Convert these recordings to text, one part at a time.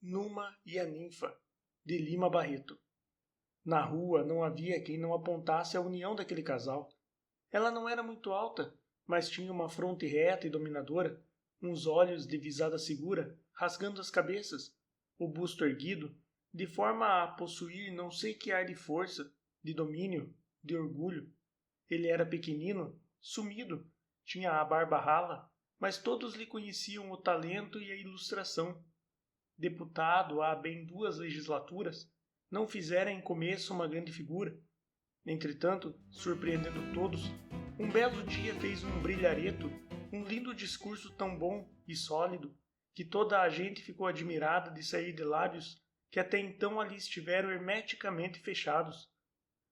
Numa e a Ninfa, de Lima Barreto. Na rua não havia quem não apontasse a união daquele casal. Ela não era muito alta, mas tinha uma fronte reta e dominadora, uns olhos de visada segura, rasgando as cabeças, o busto erguido, de forma a possuir não sei que ar de força, de domínio, de orgulho. Ele era pequenino, sumido, tinha a barba rala, mas todos lhe conheciam o talento e a ilustração. Deputado há bem 2 legislaturas, não fizera em começo uma grande figura. Entretanto, surpreendendo todos, um belo dia fez um brilhareto, um lindo discurso tão bom e sólido, que toda a gente ficou admirada de sair de lábios que até então ali estiveram hermeticamente fechados.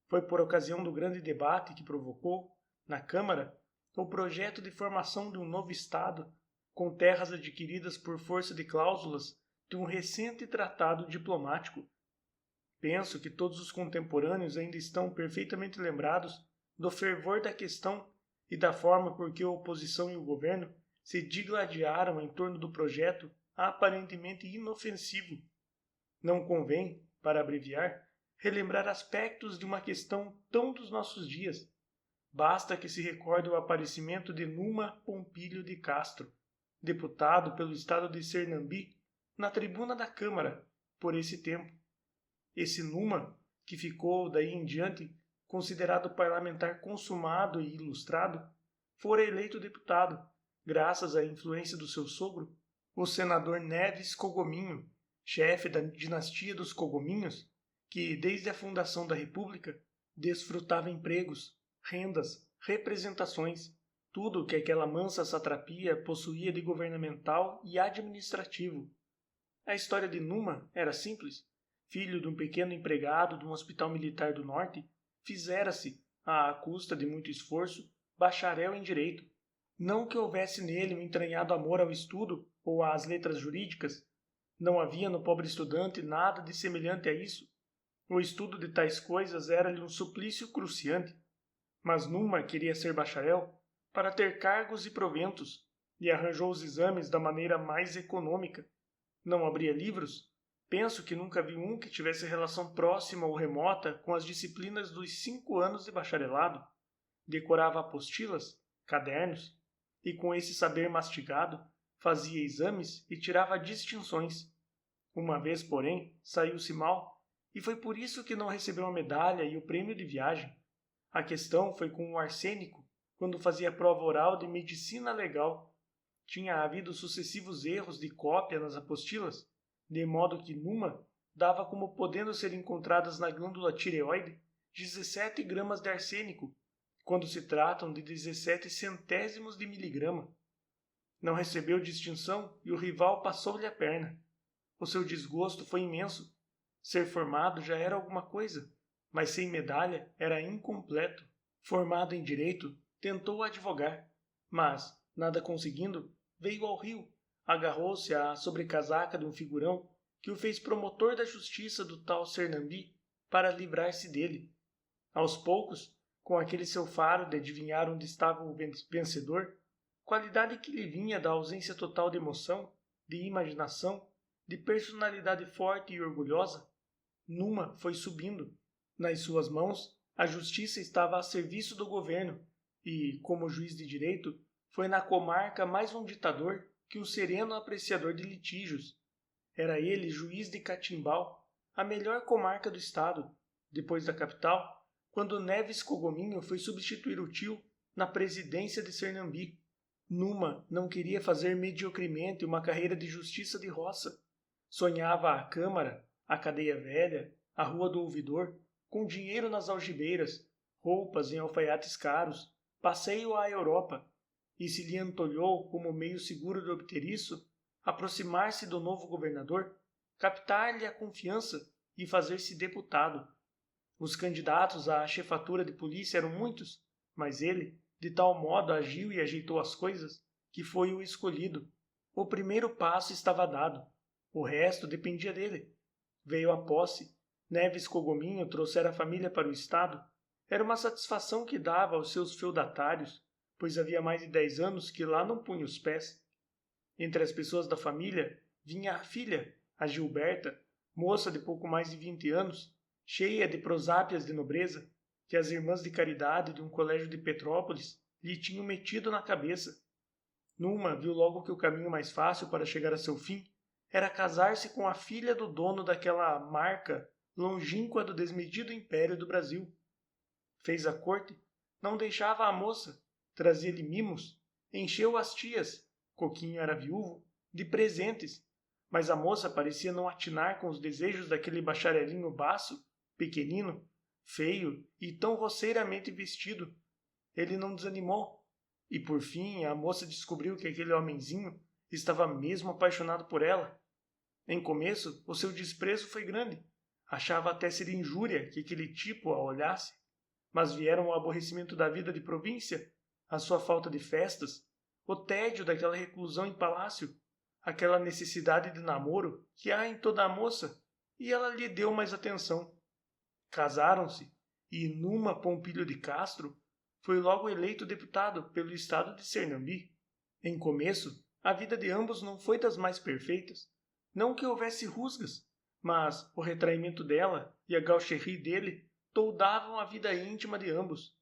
Foi por ocasião do grande debate que provocou, na Câmara, o projeto de formação de um novo Estado, com terras adquiridas por força de cláusulas de um recente tratado diplomático. Penso que todos os contemporâneos ainda estão perfeitamente lembrados do fervor da questão e da forma por que a oposição e o governo se digladiaram em torno do projeto aparentemente inofensivo. Não convém, para abreviar, relembrar aspectos de uma questão tão dos nossos dias. Basta que se recorde o aparecimento de Numa Pompílio de Castro, deputado pelo estado de Sernambi, na tribuna da Câmara, por esse tempo. Esse Numa, que ficou daí em diante considerado parlamentar consumado e ilustrado, fora eleito deputado, graças à influência do seu sogro, o senador Neves Cogominho, chefe da dinastia dos Cogominhos, que, desde a fundação da República, desfrutava empregos, rendas, representações, tudo que aquela mansa satrapia possuía de governamental e administrativo. A história de Numa era simples. Filho de um pequeno empregado de um hospital militar do norte, fizera-se, à custa de muito esforço, bacharel em direito. Não que houvesse nele um entranhado amor ao estudo ou às letras jurídicas. Não havia no pobre estudante nada de semelhante a isso. O estudo de tais coisas era-lhe um suplício cruciante. Mas Numa queria ser bacharel para ter cargos e proventos, e arranjou os exames da maneira mais econômica. Não abria livros? Penso que nunca vi um que tivesse relação próxima ou remota com as disciplinas dos 5 anos de bacharelado. Decorava apostilas, cadernos, e com esse saber mastigado, fazia exames e tirava distinções. Uma vez, porém, saiu-se mal, e foi por isso que não recebeu a medalha e o prêmio de viagem. A questão foi com o arsênico, quando fazia a prova oral de medicina legal. Tinha havido sucessivos erros de cópia nas apostilas, de modo que Numa dava como podendo ser encontradas na glândula tireoide 17 gramas de arsênico, quando se tratam de 17 centésimos de miligrama. Não recebeu distinção e o rival passou-lhe a perna. O seu desgosto foi imenso. Ser formado já era alguma coisa, mas sem medalha era incompleto. Formado em direito, tentou advogar, mas, nada conseguindo, veio ao Rio, agarrou-se à sobrecasaca de um figurão que o fez promotor da justiça do tal Sernambi para livrar-se dele. Aos poucos, com aquele seu faro de adivinhar onde estava o vencedor, qualidade que lhe vinha da ausência total de emoção, de imaginação, de personalidade forte e orgulhosa, Numa foi subindo. Nas suas mãos, a justiça estava a serviço do governo e, como juiz de direito, foi na comarca mais um ditador que um sereno apreciador de litígios. Era ele juiz de Catimbau, a melhor comarca do estado, depois da capital, quando Neves Cogominho foi substituir o tio na presidência de Sernambi. Numa não queria fazer mediocremente uma carreira de justiça de roça. Sonhava a Câmara, a Cadeia Velha, a Rua do Ouvidor, com dinheiro nas algibeiras, roupas em alfaiates caros, passeio à Europa, e se lhe antolhou como meio seguro de obter isso, aproximar-se do novo governador, captar-lhe a confiança e fazer-se deputado. Os candidatos à chefatura de polícia eram muitos, mas ele, de tal modo, agiu e ajeitou as coisas, que foi o escolhido. O primeiro passo estava dado, o resto dependia dele. Veio a posse. Neves Cogominho trouxera a família para o estado. Era uma satisfação que dava aos seus feudatários, pois havia mais de 10 anos que lá não punha os pés. Entre as pessoas da família vinha a filha, a Gilberta, moça de pouco mais de 20 anos, cheia de prosápias de nobreza, que as irmãs de caridade de um colégio de Petrópolis lhe tinham metido na cabeça. Numa viu logo que o caminho mais fácil para chegar a seu fim era casar-se com a filha do dono daquela marca longínqua do desmedido império do Brasil. Fez a corte, não deixava a moça, trazia-lhe mimos, encheu as tias, Coquinho era viúvo, de presentes, mas a moça parecia não atinar com os desejos daquele bacharelinho baço, pequenino, feio e tão roceiramente vestido. Ele não desanimou, e por fim a moça descobriu que aquele homenzinho estava mesmo apaixonado por ela. Em começo, o seu desprezo foi grande. Achava até ser injúria que aquele tipo a olhasse. Mas vieram o aborrecimento da vida de província, a sua falta de festas, o tédio daquela reclusão em palácio, aquela necessidade de namoro que há em toda a moça, e ela lhe deu mais atenção. Casaram-se, e Numa Pompilho de Castro foi logo eleito deputado pelo estado de Sernambi. Em começo, a vida de ambos não foi das mais perfeitas. Não que houvesse rusgas, mas o retraimento dela e a gaucherie dele toldavam a vida íntima de ambos.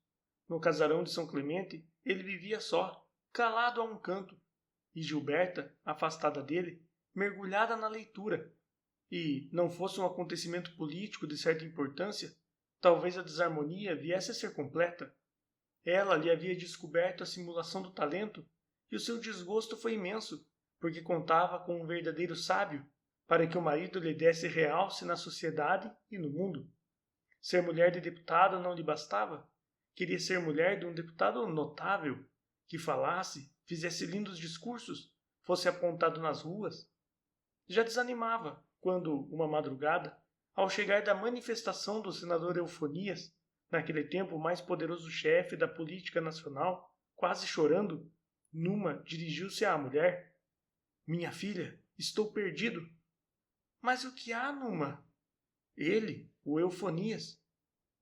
No casarão de São Clemente, ele vivia só, calado a um canto, e Gilberta, afastada dele, mergulhada na leitura. E, não fosse um acontecimento político de certa importância, talvez a desarmonia viesse a ser completa. Ela lhe havia descoberto a simulação do talento, e o seu desgosto foi imenso, porque contava com um verdadeiro sábio, para que o marido lhe desse realce na sociedade e no mundo. Ser mulher de deputado não lhe bastava. Queria ser mulher de um deputado notável, que falasse, fizesse lindos discursos, fosse apontado nas ruas. Já desanimava quando, uma madrugada, ao chegar da manifestação do senador Eufonias, naquele tempo o mais poderoso chefe da política nacional, quase chorando, Numa dirigiu-se à mulher. Minha filha, estou perdido. Mas o que há, Numa? Ele, o Eufonias.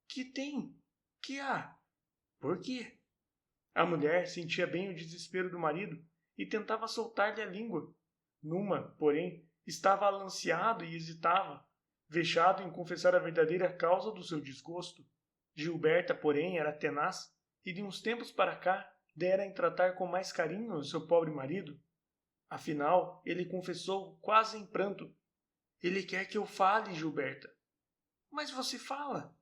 Que tem? Que há? Por quê? A mulher sentia bem o desespero do marido e tentava soltar-lhe a língua. Numa, porém, estava alanceado e hesitava, vexado em confessar a verdadeira causa do seu desgosto. Gilberta, porém, era tenaz e de uns tempos para cá dera em tratar com mais carinho o seu pobre marido. Afinal, ele confessou, quase em pranto: Ele quer que eu fale, Gilberta. Mas você fala.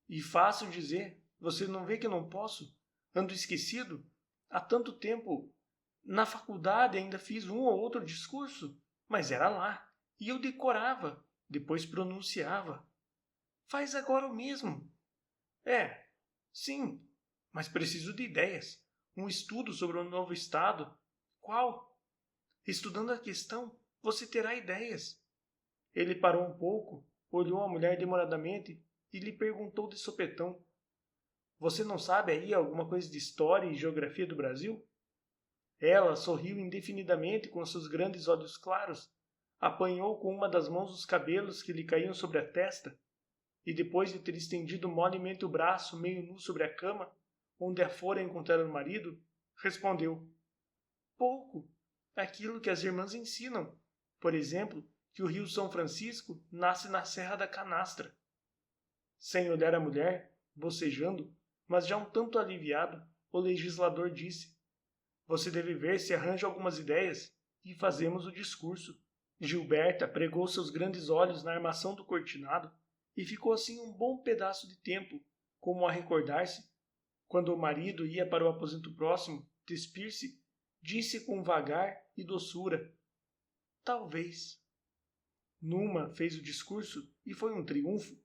E fácil dizer, você não vê que não posso? Ando esquecido? Há tanto tempo. Na faculdade ainda fiz um ou outro discurso, mas era lá, e eu decorava, depois pronunciava. Faz agora o mesmo. É, sim, mas preciso de ideias. Um estudo sobre o novo estado. Qual? Estudando a questão, você terá ideias. Ele parou um pouco, olhou a mulher demoradamente e lhe perguntou de sopetão: Você não sabe aí alguma coisa de história e geografia do Brasil? Ela sorriu indefinidamente com seus grandes olhos claros, apanhou com uma das mãos os cabelos que lhe caíam sobre a testa e, depois de ter estendido molemente o braço meio nu sobre a cama, onde a fora encontrar o marido, respondeu: Pouco. Aquilo que as irmãs ensinam. Por exemplo, que o rio São Francisco nasce na Serra da Canastra. Sem olhar a mulher, bocejando, mas já um tanto aliviado, o legislador disse: Você deve ver se arranja algumas ideias, e fazemos o discurso. Gilberta pregou seus grandes olhos na armação do cortinado e ficou assim um bom pedaço de tempo, como a recordar-se. Quando o marido ia para o aposento próximo, despir-se, disse com vagar e doçura: Talvez. Numa fez o discurso e foi um triunfo.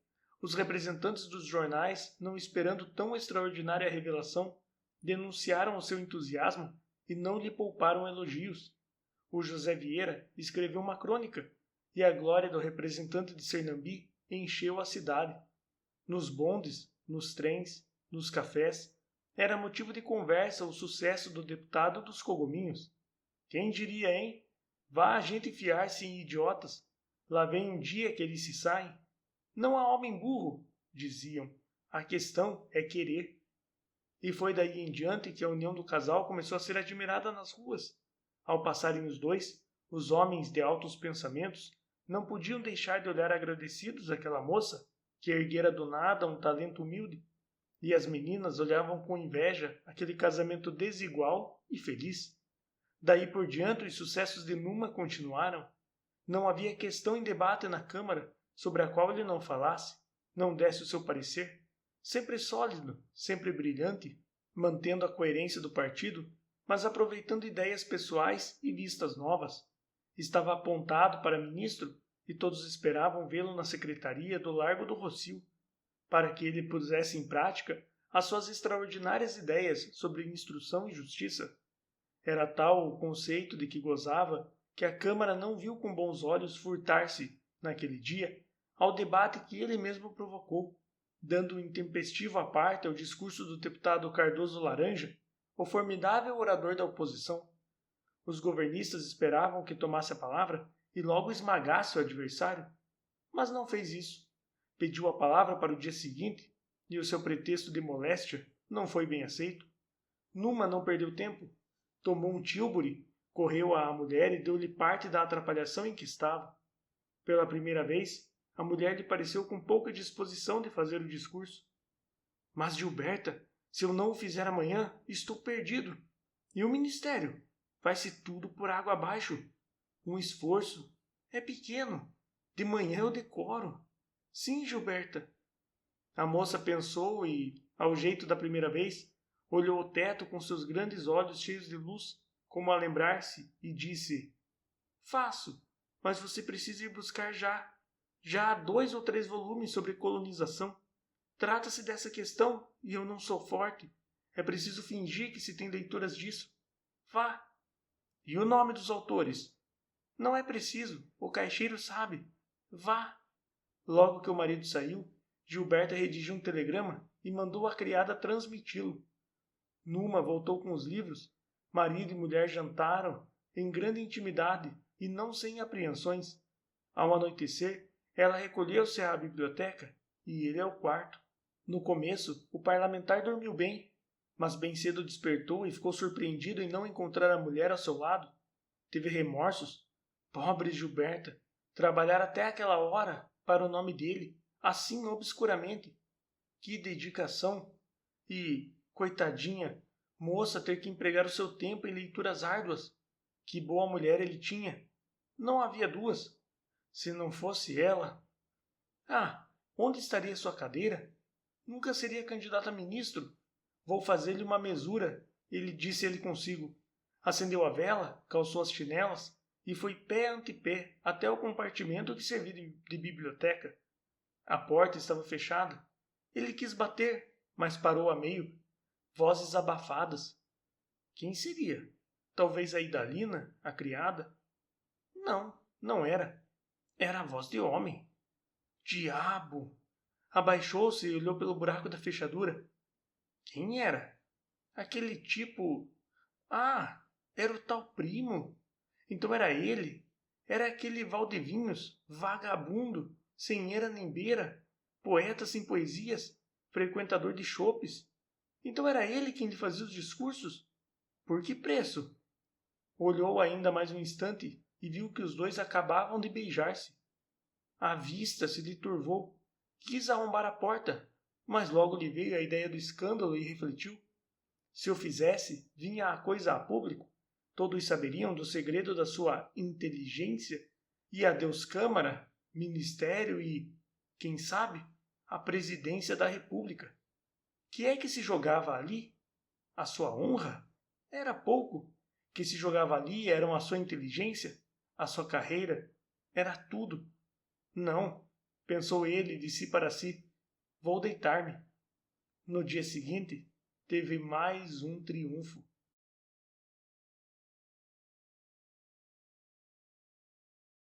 Os representantes dos jornais, não esperando tão extraordinária revelação, denunciaram o seu entusiasmo e não lhe pouparam elogios. O José Vieira escreveu uma crônica, e a glória do representante de Sernambi encheu a cidade. Nos bondes, nos trens, nos cafés, era motivo de conversa o sucesso do deputado dos Cogominhos. Quem diria, hein? Vá a gente fiar-se em idiotas. Lá vem um dia que eles se saem. Não há homem burro, diziam. A questão é querer. E foi daí em diante que a união do casal começou a ser admirada nas ruas. Ao passarem os dois, os homens de altos pensamentos, não podiam deixar de olhar agradecidos aquela moça que erguera do nada um talento humilde, e as meninas olhavam com inveja aquele casamento desigual e feliz. Daí por diante os sucessos de Numa continuaram. Não havia questão em debate na Câmara sobre a qual ele não falasse, não desse o seu parecer, sempre sólido, sempre brilhante, mantendo a coerência do partido, mas aproveitando ideias pessoais e vistas novas. Estava apontado para ministro e todos esperavam vê-lo na secretaria do Largo do Rocio, para que ele pusesse em prática as suas extraordinárias ideias sobre instrução e justiça. Era tal o conceito de que gozava que a Câmara não viu com bons olhos furtar-se, naquele dia, ao debate que ele mesmo provocou, dando um intempestivo à parte ao discurso do deputado Cardoso Laranja, o formidável orador da oposição. Os governistas esperavam que tomasse a palavra e logo esmagasse o adversário, mas não fez isso. Pediu a palavra para o dia seguinte e o seu pretexto de moléstia não foi bem aceito. Numa não perdeu tempo. Tomou um tílburi, correu à mulher e deu-lhe parte da atrapalhação em que estava. Pela primeira vez, a mulher lhe pareceu com pouca disposição de fazer o discurso. Mas, Gilberta, se eu não o fizer amanhã, estou perdido. E o ministério? Vai-se tudo por água abaixo. Um esforço. É pequeno. De manhã eu decoro. Sim, Gilberta. A moça pensou e, ao jeito da primeira vez, olhou o teto com seus grandes olhos cheios de luz, como a lembrar-se, e disse: Faço, mas você precisa ir buscar já. Já há 2 ou 3 volumes sobre colonização. Trata-se dessa questão e eu não sou forte. É preciso fingir que se tem leituras disso. Vá. E o nome dos autores? Não é preciso, o caixeiro sabe. Vá. Logo que o marido saiu, Gilberta redigiu um telegrama e mandou a criada transmiti-lo. Numa voltou com os livros. Marido e mulher jantaram em grande intimidade e não sem apreensões. Ao anoitecer, ela recolheu-se à biblioteca e ele ao quarto. No começo, o parlamentar dormiu bem, mas bem cedo despertou e ficou surpreendido em não encontrar a mulher ao seu lado. Teve remorsos. Pobre Gilberta, trabalhar até aquela hora para o nome dele, assim obscuramente. Que dedicação! E, coitadinha, moça ter que empregar o seu tempo em leituras árduas. Que boa mulher ele tinha! Não havia duas. Se não fosse ela... Ah, onde estaria sua cadeira? Nunca seria candidato a ministro. Vou fazer-lhe uma mesura, disse ele consigo. Acendeu a vela, calçou as chinelas e foi pé ante pé até o compartimento que servia de biblioteca. A porta estava fechada. Ele quis bater, mas parou a meio. Vozes abafadas. Quem seria? Talvez a Idalina, a criada? Não, não era. Era a voz de homem. Diabo! Abaixou-se e olhou pelo buraco da fechadura. Quem era? Aquele tipo... Ah, era o tal primo. Então era ele. Era aquele Valdevinhos, vagabundo, sem eira nem beira, poeta sem poesias, frequentador de chopes. Então era ele quem lhe fazia os discursos? Por que preço? Olhou ainda mais um instante e viu que os dois acabavam de beijar-se. A vista se lhe turvou. Quis arrombar a porta, mas logo lhe veio a ideia do escândalo e refletiu. Se o fizesse, vinha a coisa a público. Todos saberiam do segredo da sua inteligência e adeus Câmara, Ministério e, quem sabe, a presidência da República. Que é que se jogava ali? A sua honra? Era pouco. Que se jogava ali eram a sua inteligência, a sua carreira. Era tudo. Não, pensou ele de si para si. Vou deitar-me. No dia seguinte, teve mais um triunfo.